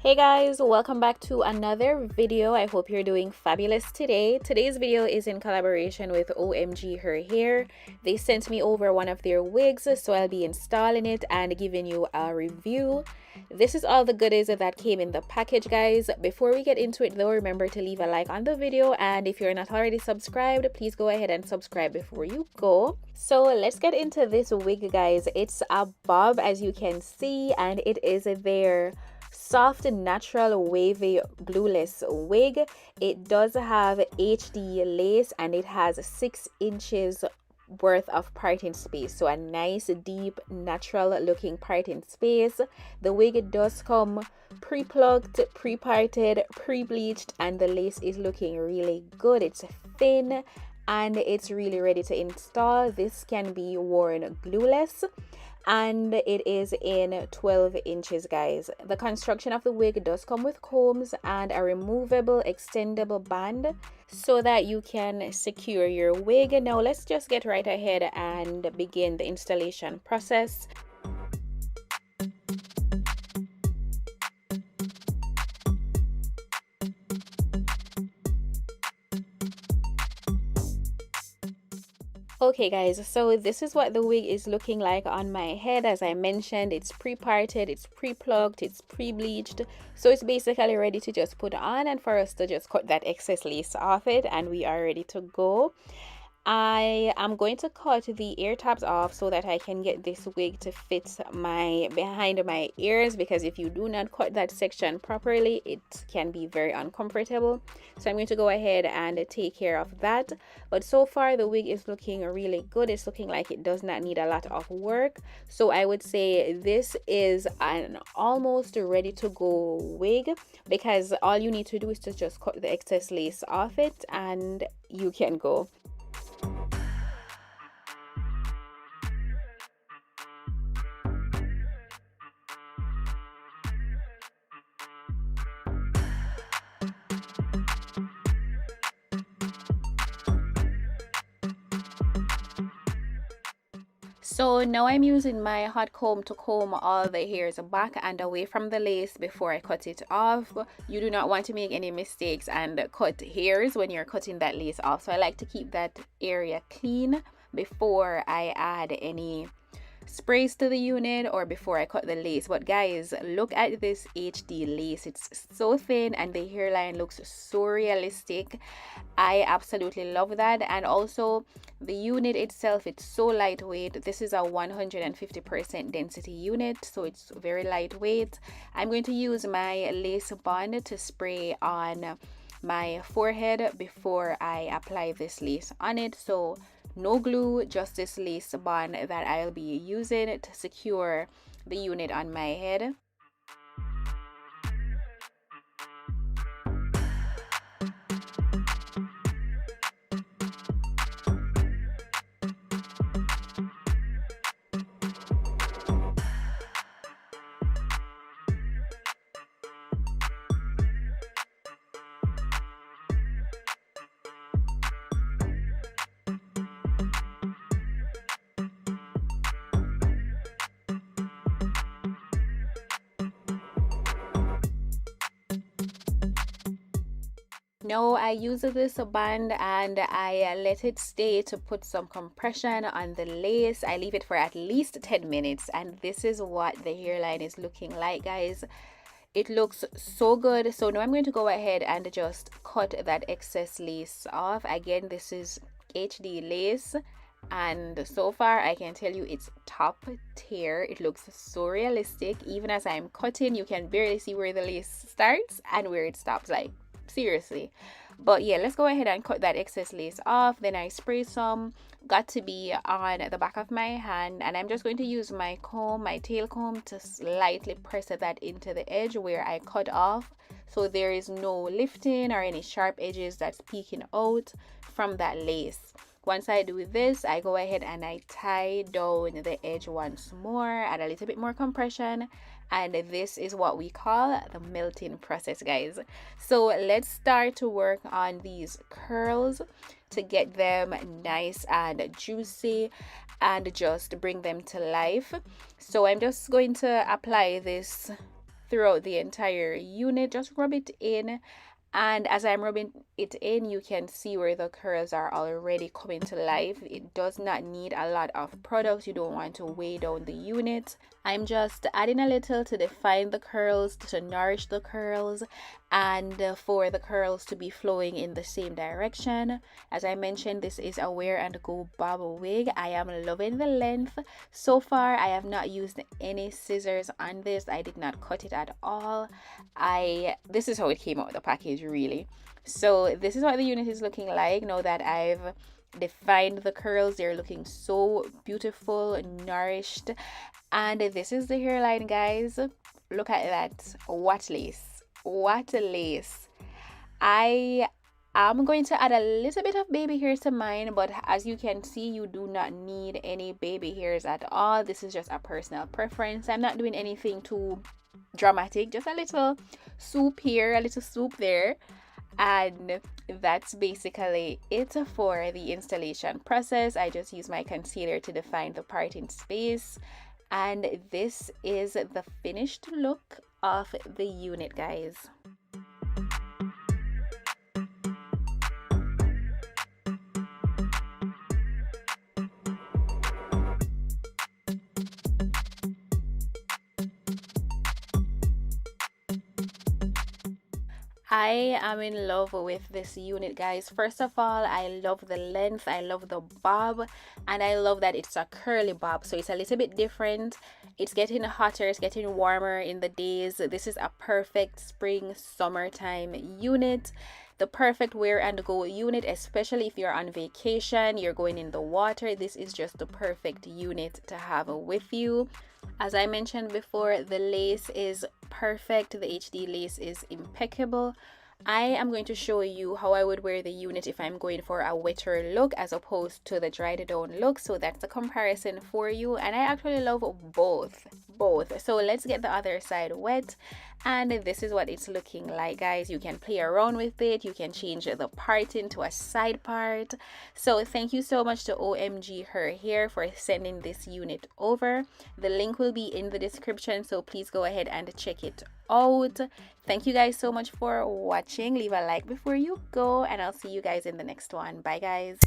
Hey guys, welcome back to another video. I hope you're doing fabulous today. Today's video is in collaboration with OMGHerHair. They sent me over one of their wigs, so I'll be installing it and giving you a review. This is all the goodies that came in the package, guys. Before we get into it though, remember to leave a like on the video, and if you're not already subscribed, please go ahead and subscribe before you go. So let's get into this wig, guys. It's a bob, as you can see, and it is their soft natural wavy glueless wig. It does have HD lace and it has 6 inches worth of parting space, so a nice deep natural looking parting space. The wig does come pre-plucked, pre-parted, pre-bleached, and the lace is looking really good. It's thin and it's really ready to install. This can be worn glueless and it is in 12 inches, guys. The construction of the wig does come with combs and a removable extendable band so that you can secure your wig. Now let's just get right ahead and begin the installation process. Okay guys, so this is what the wig is looking like on my head. As I mentioned, it's pre-parted, it's pre-plucked, it's pre-bleached, so it's basically ready to just put on and for us to just cut that excess lace off it, and we are ready to go. I am going to cut the ear tabs off so that I can get this wig to fit behind my ears, because if you do not cut that section properly, it can be very uncomfortable. So I'm going to go ahead and take care of that. But so far the wig is looking really good. It's looking like it does not need a lot of work. So I would say this is an almost ready to go wig, because all you need to do is to just cut the excess lace off it and you can go. So now I'm using my hot comb to comb all the hairs back and away from the lace before I cut it off. You do not want to make any mistakes and cut hairs when you're cutting that lace off. So I like to keep that area clean before I add any sprays to the unit or before I cut the lace. But guys, look at this HD lace. It's so thin and the hairline looks so realistic. I absolutely love that. And also the unit itself, it's so lightweight. This is a 150% density unit, so it's very lightweight. I'm going to use my lace bond to spray on my forehead before I apply this lace on it. So no glue, just this lace bond that I'll be using to secure the unit on my head. Now I use this band and I let it stay to put some compression on the lace. I leave it for at least 10 minutes and this is what the hairline is looking like, guys. It looks so good. So now I'm going to go ahead and just cut that excess lace off. Again, this is HD lace and so far I can tell you it's top tier. It looks so realistic. Even as I'm cutting, you can barely see where the lace starts and where it stops, like seriously. But yeah, let's go ahead and cut that excess lace off. Then I spray some, got to be on the back of my hand, and I'm just going to use my comb, my tail comb, to slightly press that into the edge where I cut off, so there is no lifting or any sharp edges that's peeking out. from that lace. Once I do this, I go ahead and I tie down the edge once more, add a little bit more compression, and this is what we call the melting process, guys. So let's start to work on these curls to get them nice and juicy and just bring them to life. So I'm just going to apply this throughout the entire unit, just rub it in. And as I'm rubbing it in, you can see where the curls are already coming to life. It does not need a lot of products. You don't want to weigh down the unit. I'm just adding a little to define the curls, to nourish the curls, and for the curls to be flowing in the same direction. As I mentioned, this is a wear and go bob wig. I am loving the length. So far, I have not used any scissors on this. I did not cut it at all. This is how it came out of the package, really. So this is what the unit is looking like now that I've defined the curls. They're looking so beautiful, nourished, and this is the hairline, guys. Look at that. What lace, what a lace. I am going to add a little bit of baby hairs to mine, but as you can see, you do not need any baby hairs at all. This is just a personal preference. I'm not doing anything too dramatic, just a little swoop here, a little swoop there, and that's basically it for the installation process. I just use my concealer to define the parting space, and this is the finished look of the unit, guys. I am in love with this unit, guys. First of all, I love the length, I love the bob, and I love that it's a curly bob, so it's a little bit different. It's getting hotter, it's getting warmer in the days. This is a perfect spring summertime unit, the perfect wear and go unit, especially if you're on vacation, you're going in the water. This is just the perfect unit to have with you. As I mentioned before, the lace is perfect. The HD lace is impeccable. I am going to show you how I would wear the unit if I'm going for a wetter look as opposed to the dried down look. So that's a comparison for you, and I actually love both. So let's get the other side wet, and this is what it's looking like, guys. You can play around with it, you can change the parting to a side part. So thank you so much to OMGHerHair for sending this unit over. The link will be in the description, so please go ahead and check it out. Thank you guys so much for watching. Leave a like before you go, and I'll see you guys in the next one. Bye, guys.